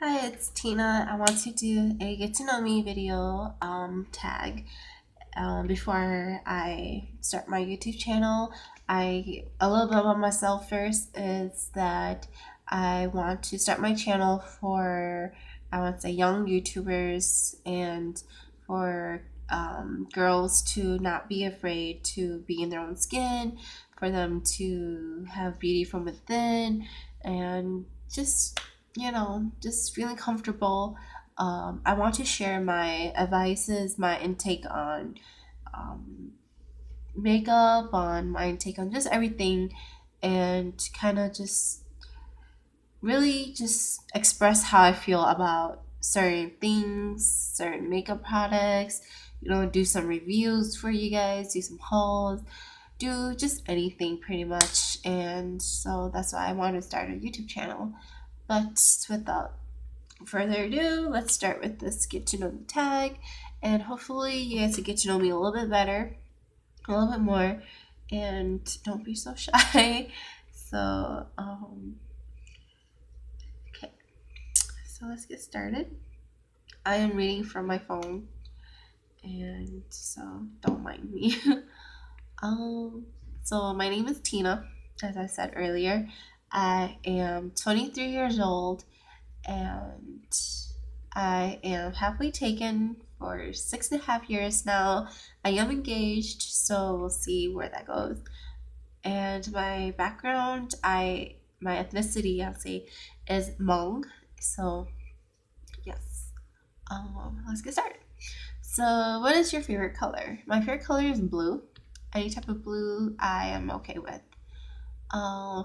Hi, it's Tina. I want to do a get to know me video tag before I start my YouTube channel. A little bit about myself first is that I want to start my channel for I want to say young YouTubers and for girls to not be afraid to be in their own skin, for them to have beauty from within, and just feeling comfortable. I want to share my advices, my intake on um, makeup, on my intake on just everything, and kind of just really just express how I feel about certain things, certain makeup products. Do some reviews for you guys, do some hauls, do just anything pretty much. And so that's why I wanted to start a YouTube channel. But without further ado, let's start with this get to know me tag. And hopefully, you guys will get to know me a little bit better, a little bit more, and don't be so shy. So, okay, so let's get started. I am reading from my phone, and so don't mind me. um, so my name is Tina, as I said earlier. I am 23 years old, and I am happily taken for 6.5 years now. I am engaged, so we'll see where that goes. And my background, my ethnicity, I'll say, is Hmong. So yes, let's get started. So, what is your favorite color? My favorite color is blue. Any type of blue, I am okay with.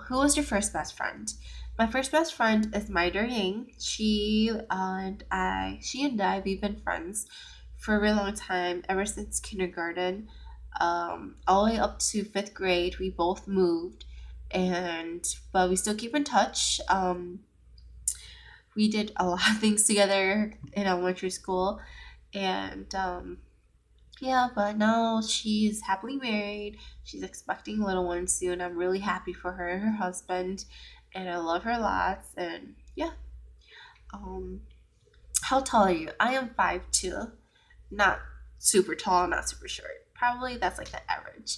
Who was your first best friend? My first best friend is my Yang. She and I, we've been friends for a really long time, ever since kindergarten, all the way up to fifth grade. We both moved, but we still keep in touch. We did a lot of things together in elementary school, and yeah, but now she's happily married. She's expecting a little one soon. I'm really happy for her and her husband, and I love her lots. And yeah, um, how tall are you? I am 5'2", not super tall, not super short. Probably that's like the average.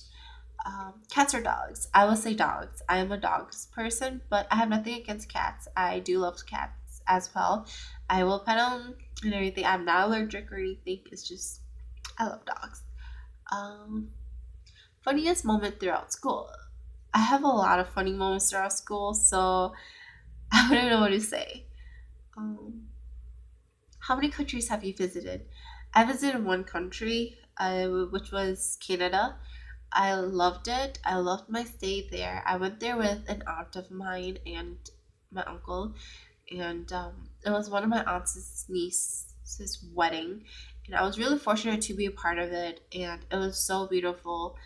Cats or dogs? I will say dogs. I am a dogs person, but I have nothing against cats. I do love cats as well. I will pet them and everything. I'm not allergic or anything. It's just I love dogs. Um, Funniest moment throughout school. I have a lot of funny moments throughout school, so I wouldn't know what to say. Um, how many countries have you visited? I visited one country, which was Canada. I loved it. I loved my stay there. I went there with an aunt of mine and my uncle, and it was one of my aunt's niece's wedding, and I was really fortunate to be a part of it, and it was so beautiful.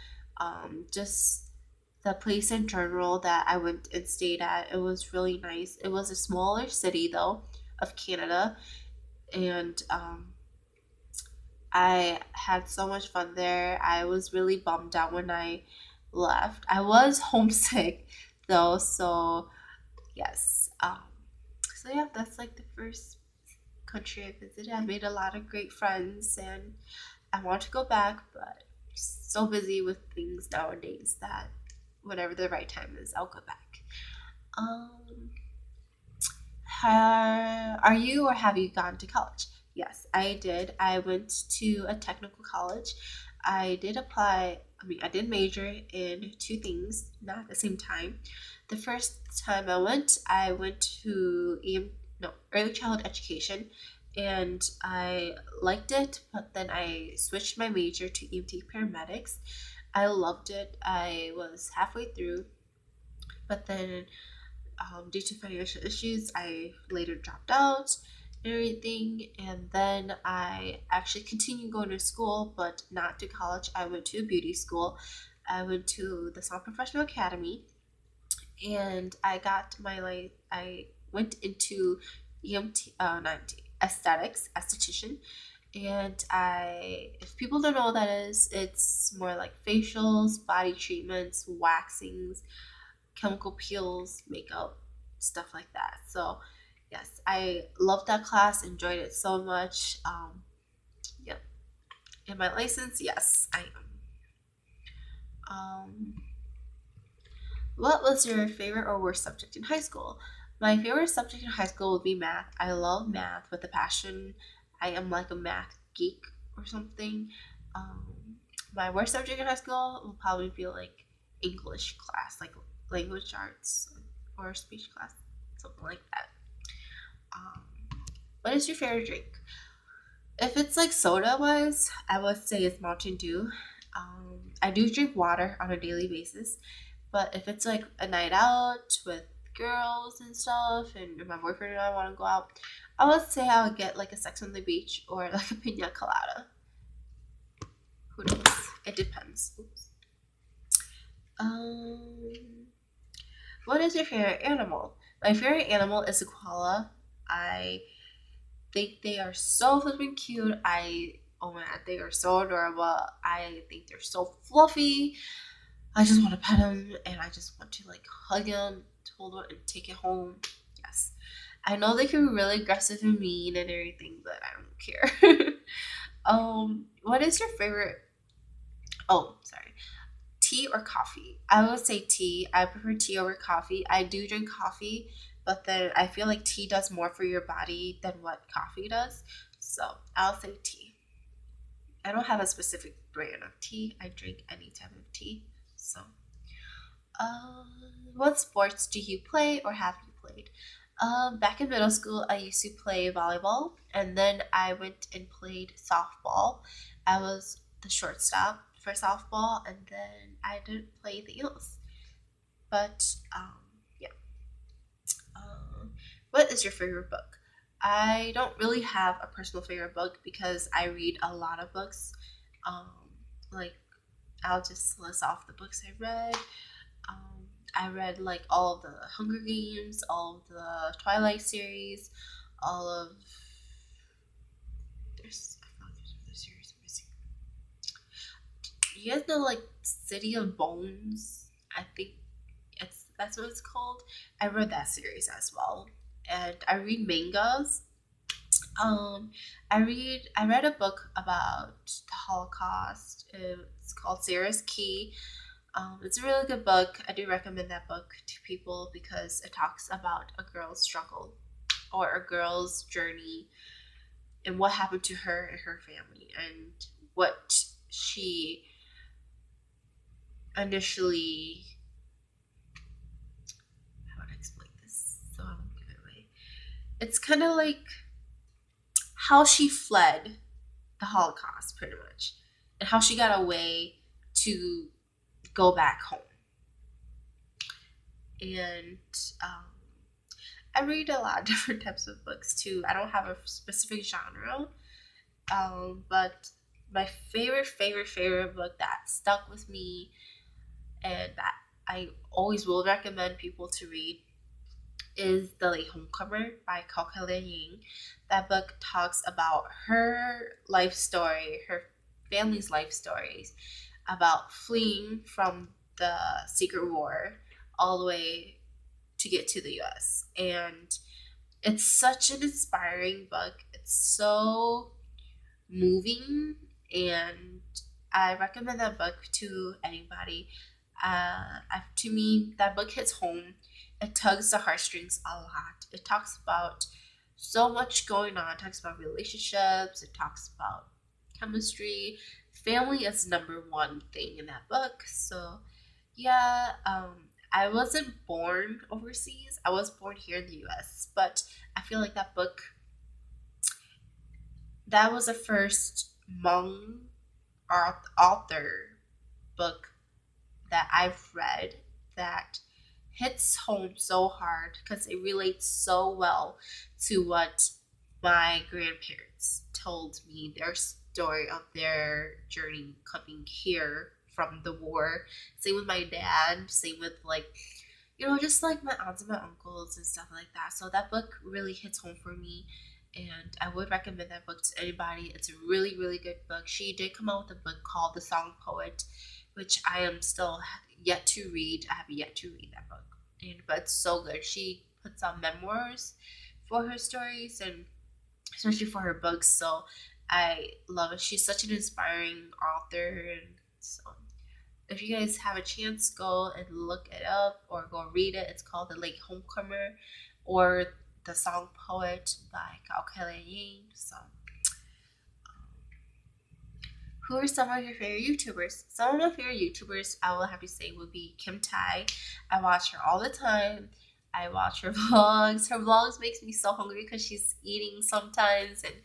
Just the place in general that I went and stayed at, it was really nice. It was a smaller city though of Canada, and I had so much fun there. I was really bummed out when I left. I was homesick though, so yes. So yeah, that's like the first country I visited. I made a lot of great friends, and I want to go back, but so busy with things nowadays that whenever the right time is, I'll go back. Um, are you or have you gone to college? Yes, I did. I went to a technical college. I did apply, I did major in two things, not at the same time. The first time I went to no, early childhood education, and I liked it, but then I switched my major to EMT paramedics. I loved it. I was halfway through, but then due to financial issues, I later dropped out and everything. And then I actually continued going to school, but not to college. I went to a beauty school. I went to the Sound Professional Academy, and I went into EMT, not EMT, aesthetics, esthetician. And if people don't know what that is, it's more like facials, body treatments, waxings, chemical peels, makeup, stuff like that. So Yes, I loved that class, enjoyed it so much. Yeah. And my license, yes, I am. What was your favorite or worst subject in high school? My favorite subject in high school would be math. I love math with a passion. I am like a math geek or something. My worst subject in high school will probably be like English class, like language arts or speech class, something like that. Um, what is your favorite drink? If it's like soda wise, I would say it's Mountain Dew. I do drink water on a daily basis, but if it's like a night out with girls and stuff, and if my boyfriend and I want to go out, I would say I would get like a Sex on the Beach or like a pina colada. Who knows? It depends. Oops. Um, what is your favorite animal? My favorite animal is a koala. I think they are so flipping cute. Oh my god, they are so adorable. I think they're so fluffy. I just want to pet him and I just want to like hug him, hold him, and take it home. Yes. I know they can be really aggressive and mean and everything, but I don't care. What is your favorite? Oh, sorry. Tea or coffee? I would say tea. I prefer tea over coffee. I do drink coffee, but then I feel like tea does more for your body than what coffee does. So I'll say tea. I don't have a specific brand of tea. I drink any type of tea. So Uh, what sports do you play or have you played? Back in middle school, I used to play volleyball, and then I went and played softball. I was the shortstop for softball, and then I didn't play the Eels. But yeah. Uh, what is your favorite book? I don't really have a personal favorite book because I read a lot of books. Um, like I'll just list off the books I read. Um, I read like all of the Hunger Games, all of the Twilight series, all of there's I feel like there's another series I'm missing. You guys know like City of Bones? I think that's what it's called. I read that series as well, and I read mangas. Um, I read a book about the Holocaust. It's called Sarah's Key. It's a really good book. I do recommend that book to people because it talks about a girl's struggle or a girl's journey and what happened to her and her family and what she initially. How would I explain this so I won't give it away? It's kind of like how she fled the Holocaust, pretty much, and how she got away to go back home. And um, I read a lot of different types of books too. I don't have a specific genre, but my favorite book that stuck with me and that I always will recommend people to read is The Late Homecomer by Kauka Ying. That book talks about her life story, her family's life stories, about fleeing from the Secret War all the way to get to the US. And it's such an inspiring book. It's so moving, and I recommend that book to anybody. To me, that book hits home. It tugs the heartstrings a lot. It talks about so much going on. It talks about relationships. It talks about chemistry. Family is number one thing in that book. So yeah, I wasn't born overseas. I was born here in the US, but I feel like that was the first Hmong author book that I've read that hits home so hard because it relates so well to what my grandparents told me their story of their journey coming here from the war. Same with my dad, same with like just like my aunts and my uncles and stuff like that. So that book really hits home for me, and I would recommend that book to anybody. It's a really, really good book. She did come out with a book called The Song Poet, which I am still yet to read. I have yet to read that book, but it's so good. She puts out memoirs for her stories and especially for her books. So I love it. She's such an inspiring author, and so if you guys have a chance, go and look it up or go read it. It's called The Late Homecomer or The Song Poet by Cao Ying. So who are some of your favorite YouTubers? Some of my favorite YouTubers I will have to say would be Kim Tai. I watch her all the time. I watch her vlogs. Her vlogs makes me so hungry because she's eating sometimes, and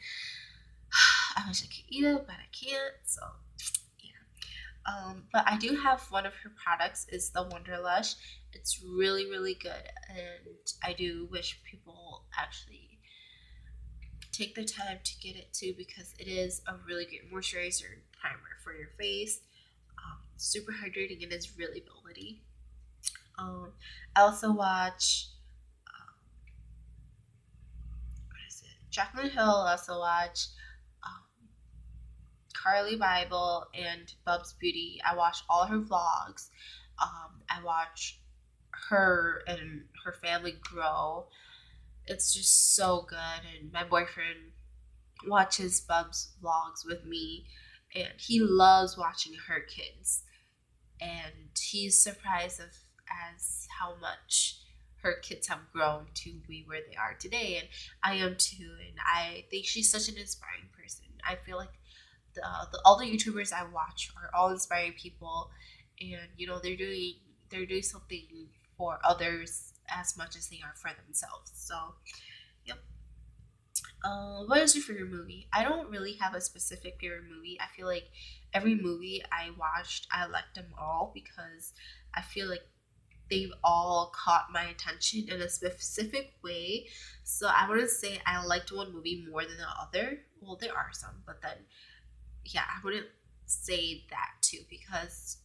I wish I could eat it, but I can't. So yeah. But I do have one of her products is the Wonderlush. It's really really good, and I do wish people actually take the time to get it too because it is a really good moisturizer and primer for your face. Super hydrating and it's really velvety. I also watch what is it? Jaclyn Hill. I also watch um, Carly Bible and Bub's Beauty. I watch all her vlogs. I watch her and her family grow. It's just so good. And my boyfriend watches Bub's vlogs with me, and he loves watching her kids. And he's surprised of as how much her kids have grown to be where they are today, and I am too. And I think she's such an inspiring person. I feel like all the YouTubers I watch are all inspiring people, and they're doing something for others as much as they are for themselves. So, yep. What is your favorite movie? I don't really have a specific favorite movie. I feel like every movie I watched, I liked them all because I feel like they've all caught my attention in a specific way. So I wouldn't say I liked one movie more than the other. Well, there are some, but then yeah, I wouldn't say that too because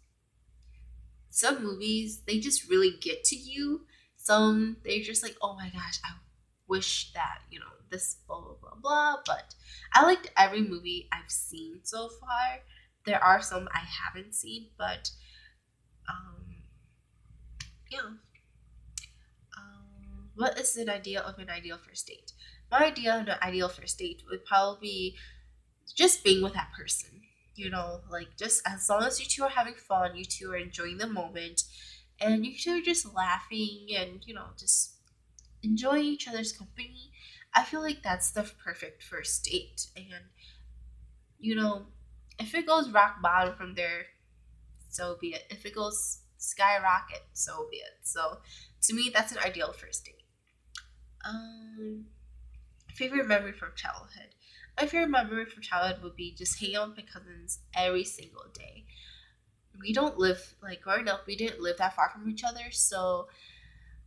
some movies they just really get to you. Some they're just like, oh my gosh, I wish that this blah blah blah blah. But I liked every movie I've seen so far. There are some I haven't seen, but um, yeah. What is an idea of an ideal first date? My idea of an ideal first date would probably be just being with that person. Like just as long as you two are having fun, you two are enjoying the moment, and you two are just laughing and just enjoying each other's company. I feel like that's the perfect first date. And you know, if it goes rock bottom from there, so be it. If it goes skyrocket, so be it. So to me, that's an ideal first date. Um, Favorite memory from childhood. My favorite memory from childhood would be just hanging out with my cousins every single day. We don't live like growing up. We didn't live that far from each other, so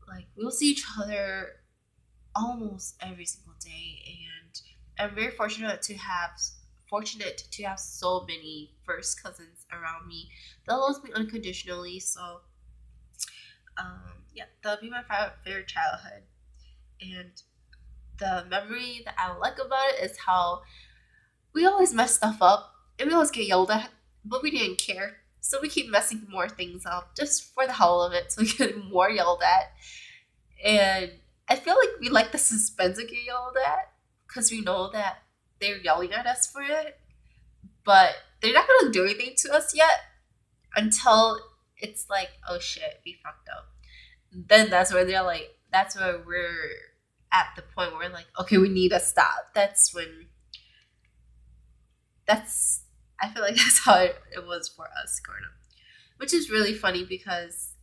like we'll see each other almost every single day. And I'm very fortunate to have so many first cousins around me that loves me unconditionally. So yeah, that'll be my favorite childhood. And the memory that I like about it is how we always mess stuff up and we always get yelled at, but we didn't care. So we keep messing more things up just for the hell of it, so we get more yelled at. And I feel like we like the suspense of getting yelled at because we know that they're yelling at us for it, but they're not gonna do anything to us yet until it's like, oh shit, we fucked up. Then that's where we're at the point where we're like, okay, we need to stop. That's I feel like that's how it was for us growing up, which is really funny because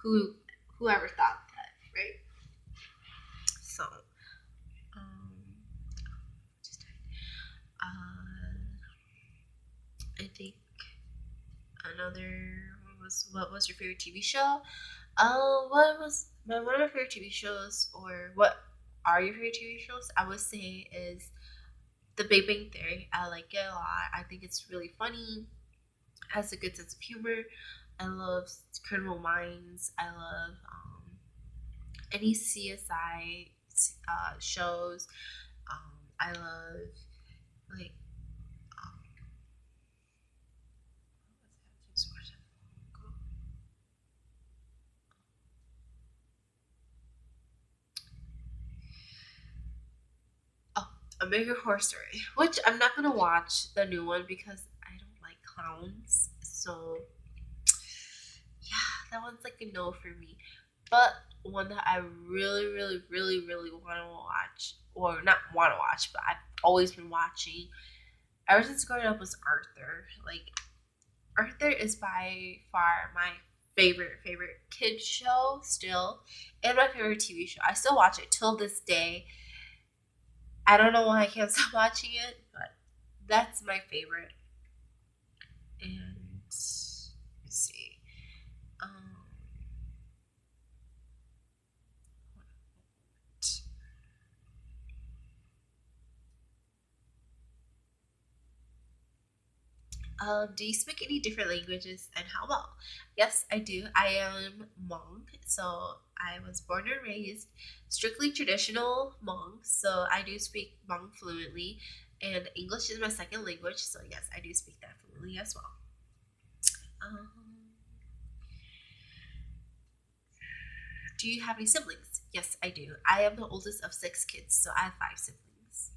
who whoever thought that, right? So, um, I think another what was your favorite TV show? What was one of my favorite TV shows, or what are your favorite TV shows? I would say is The Big Bang Theory. I like it a lot. I think it's really funny. Has a good sense of humor. I love Criminal Minds. I love any CSI shows. I love like um, American Horror Story, which I'm not gonna watch the new one because I don't like clowns. So yeah, that one's like a no for me. But one that I really, really, really, really want to watch, or not want to watch, but I've always been watching ever since growing up was Arthur. Like Arthur is by far my favorite kid show still, and my favorite TV show. I still watch it till this day. I don't know why I can't stop watching it, but that's my favorite. And let's see. Um, do you speak any different languages and how well? Yes, I do. I am Hmong, so I was born and raised strictly traditional Hmong, so I do speak Hmong fluently, and English is my second language, so yes, I do speak that fluently as well. Um, do you have any siblings? Yes, I do. I am the oldest of six kids, so I have five siblings.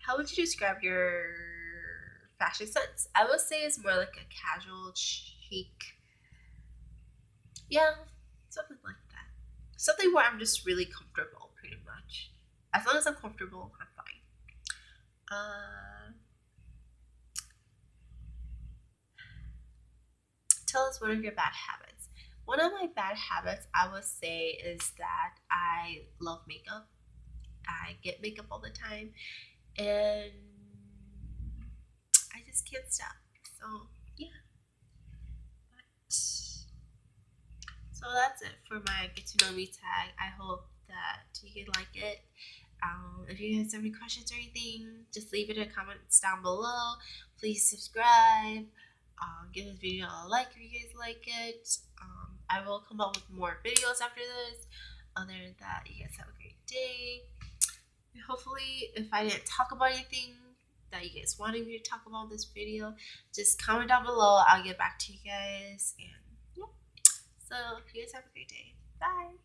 How would you describe your fashion sense? I would say it's more like a casual, chic, yeah, something like that. Something where I'm just really comfortable, pretty much. As long as I'm comfortable, I'm fine. Tell us one of your bad habits. One of my bad habits, I would say, is that I love makeup. I get makeup all the time, and I just can't stop. So yeah, but so that's it for my get to know me tag. I hope that you can like it. If you guys have any questions or anything, just leave it in the comments down below. Please subscribe. Give this video a like if you guys like it. I will come up with more videos after this. Other than that, you guys have a great day. And hopefully, if I didn't talk about anything that you guys wanted me to talk about in this video, just comment down below. I'll get back to you guys. And yeah. So, you guys have a great day. Bye.